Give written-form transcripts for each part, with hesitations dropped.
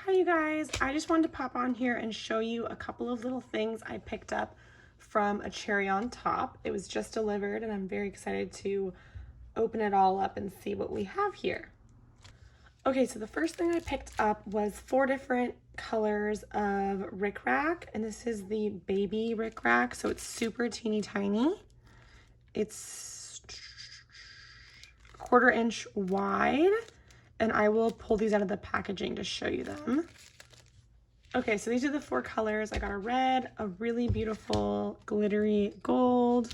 Hi you guys, I just wanted to pop on here and show you a couple of little things I picked up from a cherry on top. It was just delivered and I'm very excited to open it all up and see what we have here. Okay, so the first thing I picked up was 4 different colors of rickrack, and this is the baby rickrack, so it's super teeny tiny. It's 1/4 inch wide. And I will pull these out of the packaging to show you them. Okay, so these are the 4 colors. I got a red, a really beautiful glittery gold,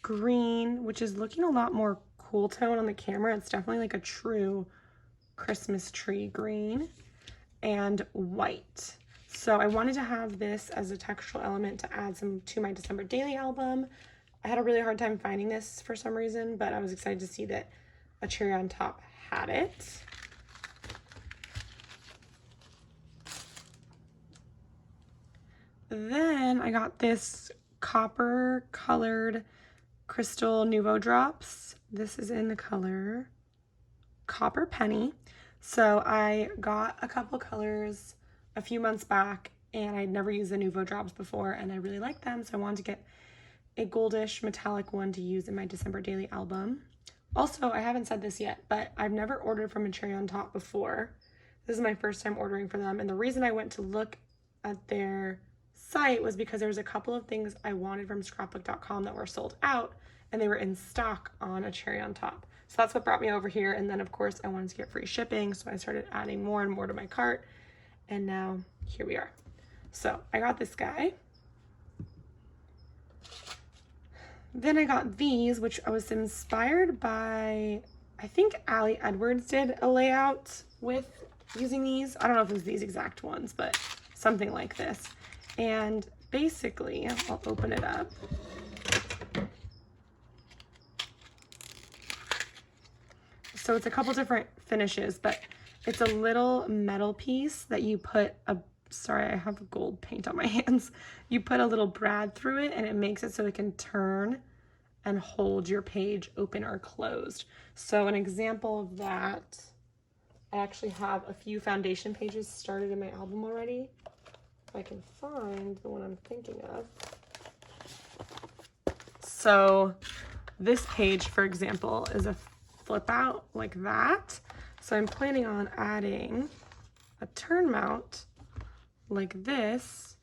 green, which is looking a lot more cool tone on the camera. It's definitely like a true Christmas tree green, and white. So I wanted to have this as a textural element to add some to my December daily album. I had a really hard time finding this for some reason, but I was excited to see that a cherry on top had it. Then I got this copper colored crystal Nuvo drops. This is in the color Copper Penny. So I got a couple colors a few months back and I'd never used the Nuvo drops before and I really liked them, so I wanted to get a goldish metallic one to use in my December daily album. Also, I haven't said this yet, but I've never ordered from a cherry on top before. This is my first time ordering from them, and the reason I went to look at their site was because there was a couple of things I wanted from Scrapbook.com that were sold out, and they were in stock on a cherry on top. So that's what brought me over here, and then of course I wanted to get free shipping, so I started adding more and more to my cart, and now here we are. So I got this guy. Then I got these, which I was inspired by, I think Ali Edwards did a layout with using these. I don't know if it was these exact ones, but something like this. And basically, I'll open it up. So it's a couple different finishes, but it's a little metal piece that you put a, sorry, I have gold paint on my hands. You put a little brad through it and it makes it so it can turn and hold your page open or closed. So an example of that, I actually have a few foundation pages started in my album already. If I can find the one I'm thinking of. So this page, for example, is a flip out like that. So I'm planning on adding a turn mount like this,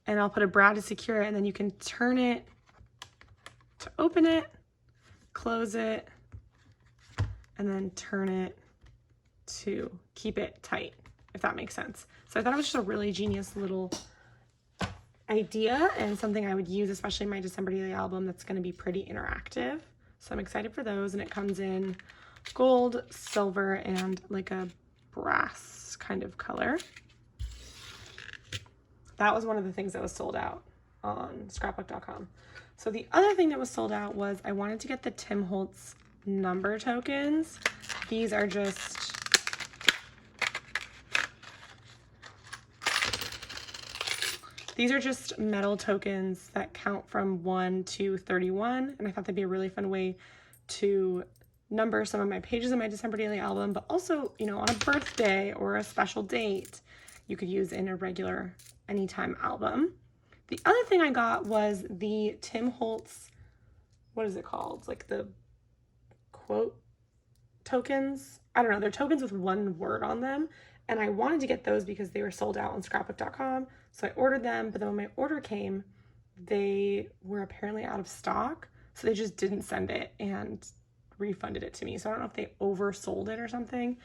and I'll put a brad to secure it, and then you can turn it to open it, close it, and then turn it to keep it tight, if that makes sense. So I thought it was just a really genius little idea and something I would use, especially in my December daily album that's going to be pretty interactive. So I'm excited for those, and it comes in gold, silver, and like a brass kind of color. That was one of the things that was sold out on Scrapbook.com. So the other thing that was sold out was I wanted to get the Tim Holtz number tokens. These are just metal tokens that count from 1 to 31, and I thought that'd be a really fun way to number some of my pages in my December daily album, but also, you know, on a birthday or a special date, you could use in a regular anytime album. The other thing I got was the Tim Holtz, what is it called? It's like the quote tokens. I don't know. They're tokens with one word on them. And I wanted to get those because they were sold out on Scrapbook.com. So I ordered them. But then when my order came, they were apparently out of stock. So they just didn't send it and refunded it to me. So I don't know if they oversold it or something.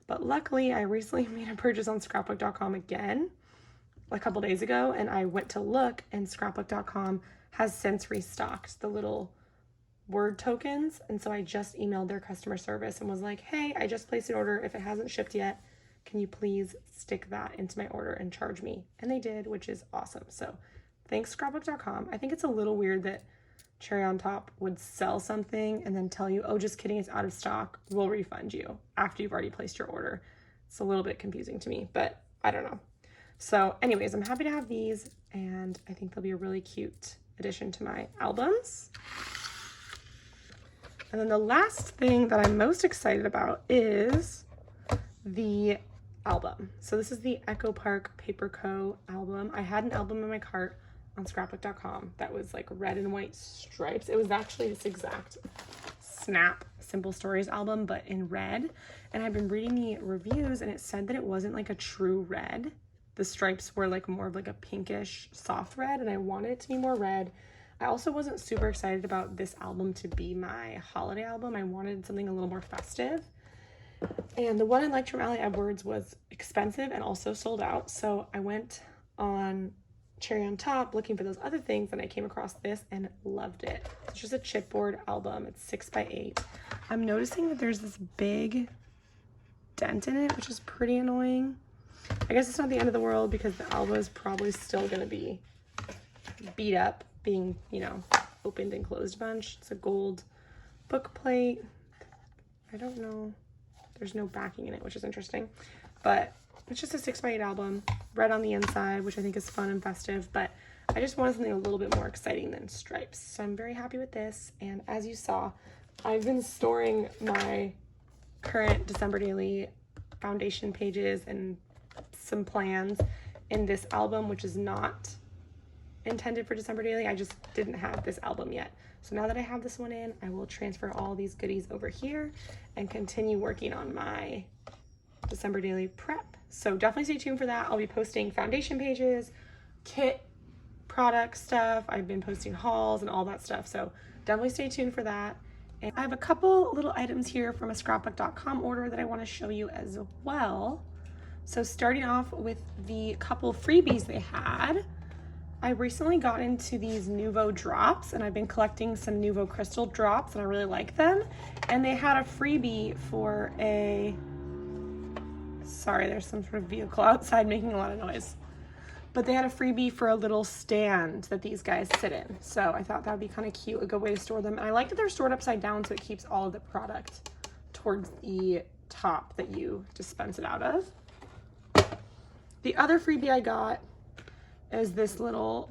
But luckily, I recently made a purchase on Scrapbook.com again a couple days ago, and I went to look, and Scrapbook.com has since restocked the little word tokens, and so I just emailed their customer service and was like, hey, I just placed an order. If it hasn't shipped yet, can you please stick that into my order and charge me? And they did, which is awesome. So thanks, Scrapbook.com. I think it's a little weird that Cherry on Top would sell something and then tell you, oh, just kidding, it's out of stock, we'll refund you after you've already placed your order. It's a little bit confusing to me, but I don't know. So anyways, I'm happy to have these, and I think they'll be a really cute addition to my albums. And then the last thing that I'm most excited about is the album. So this is the Echo Park Paper Co. album. I had an album in my cart on Scrapbook.com that was like red and white stripes. It was actually this exact Snap Simple Stories album, but in red. And I've been reading the reviews and it said that it wasn't like a true red. The stripes were like more of like a pinkish soft red, and I wanted it to be more red. I also wasn't super excited about this album to be my holiday album. I wanted something a little more festive. And the one I liked from Ali Edwards was expensive and also sold out. So I went on Cherry on Top looking for those other things, and I came across this and loved it. It's just a chipboard album. It's 6x8. I'm noticing that there's this big dent in it, which is pretty annoying. I guess it's not the end of the world because the album is probably still going to be beat up, being, you know, opened and closed a bunch. It's a gold book plate. I don't know. There's no backing in it, which is interesting. But it's just a 6x8 album. Red on the inside, which I think is fun and festive. But I just wanted something a little bit more exciting than stripes. So I'm very happy with this. And as you saw, I've been storing my current December Daily foundation pages and some plans in this album, which is not intended for December Daily. I just didn't have this album yet. So now that I have this one in, I will transfer all these goodies over here and continue working on my December Daily prep. So definitely stay tuned for that. I'll be posting foundation pages, kit product stuff. I've been posting hauls and all that stuff. So definitely stay tuned for that. And I have a couple little items here from a Scrapbook.com order that I want to show you as well. So starting off with the couple freebies they had, I recently got into these Nuvo drops, and I've been collecting some Nuvo crystal drops, and I really like them. And they had a freebie for a, sorry, there's some sort of vehicle outside making a lot of noise. But they had a freebie for a little stand that these guys sit in. So I thought that would be kind of cute, a good way to store them. And I like that they're stored upside down so it keeps all of the product towards the top that you dispense it out of. The other freebie I got is this little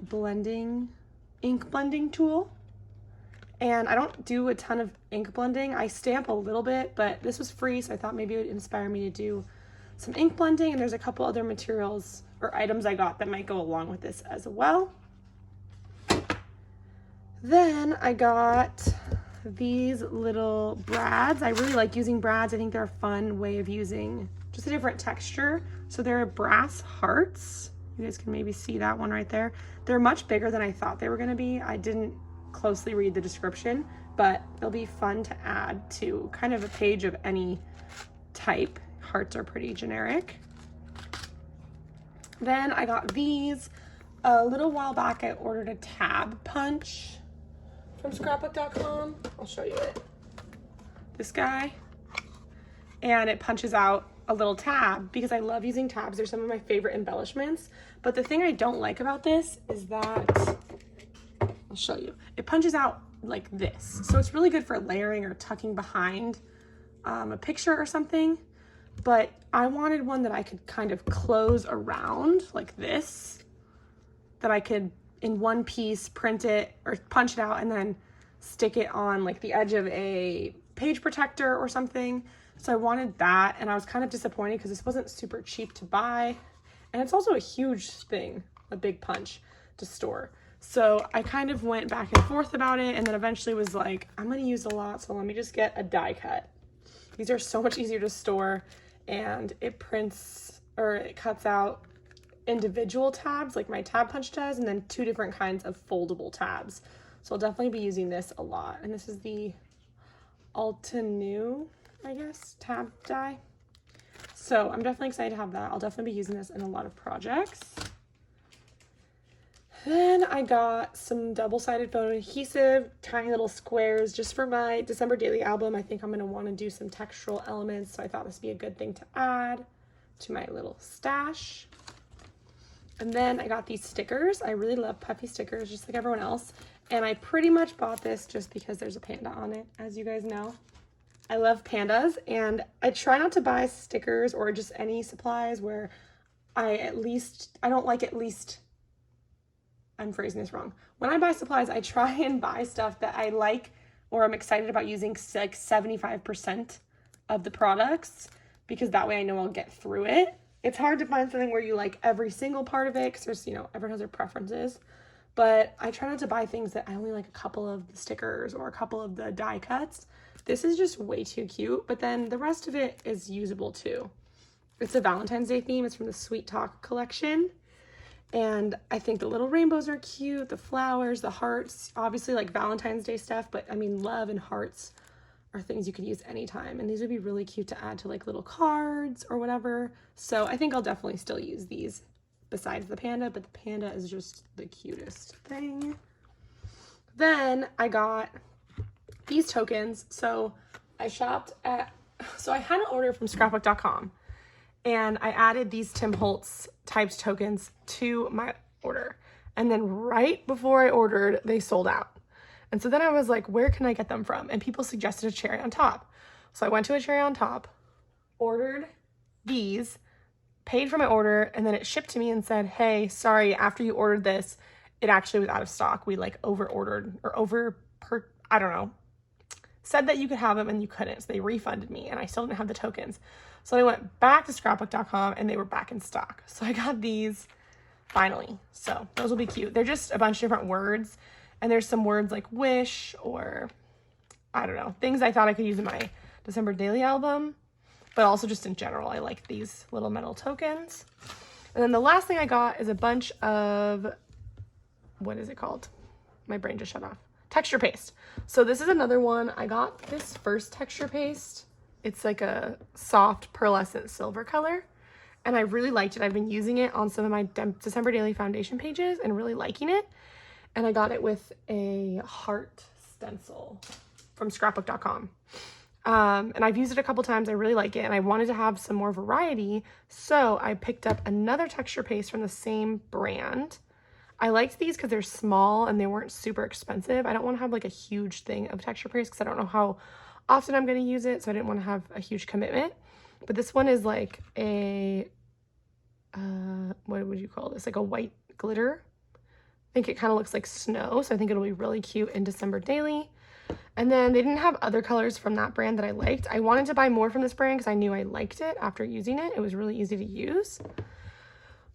ink blending tool. And I don't do a ton of ink blending. I stamp a little bit, but this was free, so I thought maybe it would inspire me to do some ink blending. And there's a couple other materials or items I got that might go along with this as well. Then I got these little brads. I really like using brads. I think they're a fun way of using just a different texture. So they're brass hearts. You guys can maybe see that one right there. They're much bigger than I thought they were gonna be. I didn't closely read the description, but they'll be fun to add to kind of a page of any type. Hearts are pretty generic. Then I got these. A little while back, I ordered a tab punch from Scrapbook.com. I'll show you it. This guy. And it punches out a little tab because I love using tabs. They're some of my favorite embellishments. But the thing I don't like about this is that, I'll show you, it punches out like this. So it's really good for layering or tucking behind a picture or something. But I wanted one that I could kind of close around like this, that I could in one piece print it or punch it out and then stick it on like the edge of a page protector or something. So I wanted that, and I was kind of disappointed because this wasn't super cheap to buy. And it's also a huge thing, a big punch to store. So I kind of went back and forth about it, and then eventually was like, I'm gonna use a lot, so let me just get a die cut. These are so much easier to store, and it prints, or it cuts out individual tabs like my tab punch does, and then 2 different kinds of foldable tabs. So I'll definitely be using this a lot. And this is the Altenew, I guess, tab die. So I'm definitely excited to have that. I'll definitely be using this in a lot of projects. Then I got some double-sided photo adhesive, tiny little squares just for my December Daily album. I think I'm gonna wanna do some textural elements, so I thought this would be a good thing to add to my little stash. And then I got these stickers. I really love puffy stickers, just like everyone else. And I pretty much bought this just because there's a panda on it, as you guys know. I love pandas, and I try not to buy stickers or just any supplies where I'm phrasing this wrong. When I buy supplies, I try and buy stuff that I like or I'm excited about using like 75% of the products, because that way I know I'll get through it. It's hard to find something where you like every single part of it because there's, you know, everyone has their preferences. But I try not to buy things that I only like a couple of the stickers or a couple of the die cuts. This is just way too cute, but then the rest of it is usable too. It's a Valentine's Day theme. It's from the Sweet Talk collection. And I think the little rainbows are cute, the flowers, the hearts, obviously like Valentine's Day stuff, but I mean, love and hearts are things you could use anytime. And these would be really cute to add to like little cards or whatever. So I think I'll definitely still use these besides the panda, but the panda is just the cutest thing. Then I got these tokens. So I had an order from Scrapbook.com and I added these Tim Holtz typed tokens to my order. And then right before I ordered, they sold out. And so then I was like, where can I get them from? And people suggested a cherry on top. So I went to a cherry on top, ordered these, paid for my order, and then it shipped to me and said, hey, sorry, after you ordered this, it actually was out of stock. We like over-ordered or I don't know, said that you could have them and you couldn't. So they refunded me and I still didn't have the tokens. So I went back to Scrapbook.com and they were back in stock. So I got these finally. So those will be cute. They're just a bunch of different words. And there's some words like wish or, I don't know, things I thought I could use in my December daily album. But also just in general, I like these little metal tokens. And then the last thing I got is a bunch of, what is it called? My brain just shut off. Texture paste. So this is another one. I got this first texture paste. It's like a soft pearlescent silver color. And I really liked it. I've been using it on some of my December daily foundation pages and really liking it. And I got it with a heart stencil from Scrapbook.com. And I've used it a couple times. I really like it. And I wanted to have some more variety. So I picked up another texture paste from the same brand. I liked these because they're small and they weren't super expensive. I don't want to have like a huge thing of texture paste because I don't know how often I'm going to use it. So I didn't want to have a huge commitment. But this one is like a, what would you call this? Like a white glitter. I think it kind of looks like snow, so I think it'll be really cute in December daily. And then they didn't have other colors from that brand that I liked. I wanted to buy more from this brand because I knew I liked it after using it. It was really easy to use.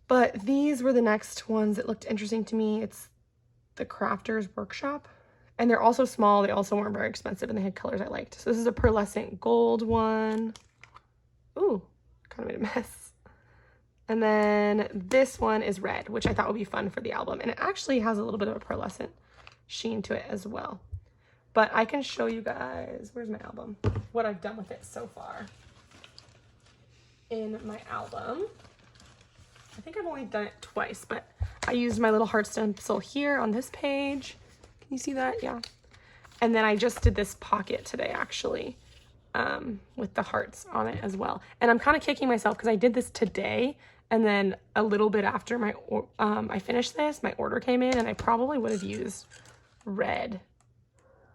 But these were the next ones that looked interesting to me. It's the Crafter's Workshop. And they're also small. They also weren't very expensive, and they had colors I liked. So this is a pearlescent gold one. Ooh, kind of made a mess. And then this one is red, which I thought would be fun for the album. And it actually has a little bit of a pearlescent sheen to it as well. But I can show you guys, where's my album? What I've done with it so far in my album. I think I've only done it twice, but I used my little heart stencil here on this page. Can you see that? Yeah. And then I just did this pocket today, actually, with the hearts on it as well. And I'm kind of kicking myself because I did this today. And then a little bit after I finished this, my order came in and I probably would have used red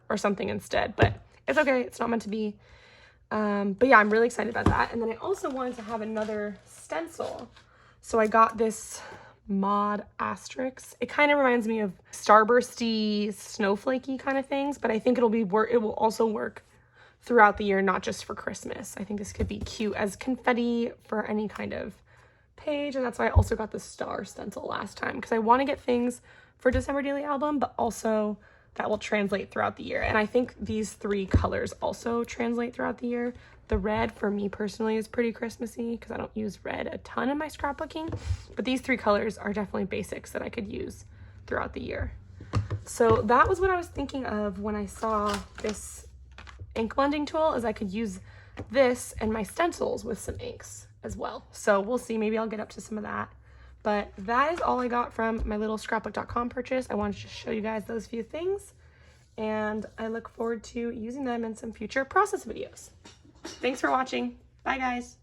or something instead, but it's okay. It's not meant to be. But yeah, I'm really excited about that. And then I also wanted to have another stencil. So I got this Mod Asterix. It kind of reminds me of starbursty, snowflakey kind of things, but I think it will also work throughout the year, not just for Christmas. I think this could be cute as confetti for any kind of page, and that's why I also got the star stencil last time, because I want to get things for December daily album, but also that will translate throughout the year. And I think these three colors also translate throughout the year. The red for me personally is pretty Christmassy because I don't use red a ton in my scrapbooking, but these three colors are definitely basics that I could use throughout the year. So that was what I was thinking of when I saw this ink blending tool, is I could use this and my stencils with some inks as well. So we'll see, maybe I'll get up to some of that. But that is all I got from my little Scrapbook.com purchase. I wanted to show you guys those few things, and I look forward to using them in some future process videos. Thanks for watching. Bye guys.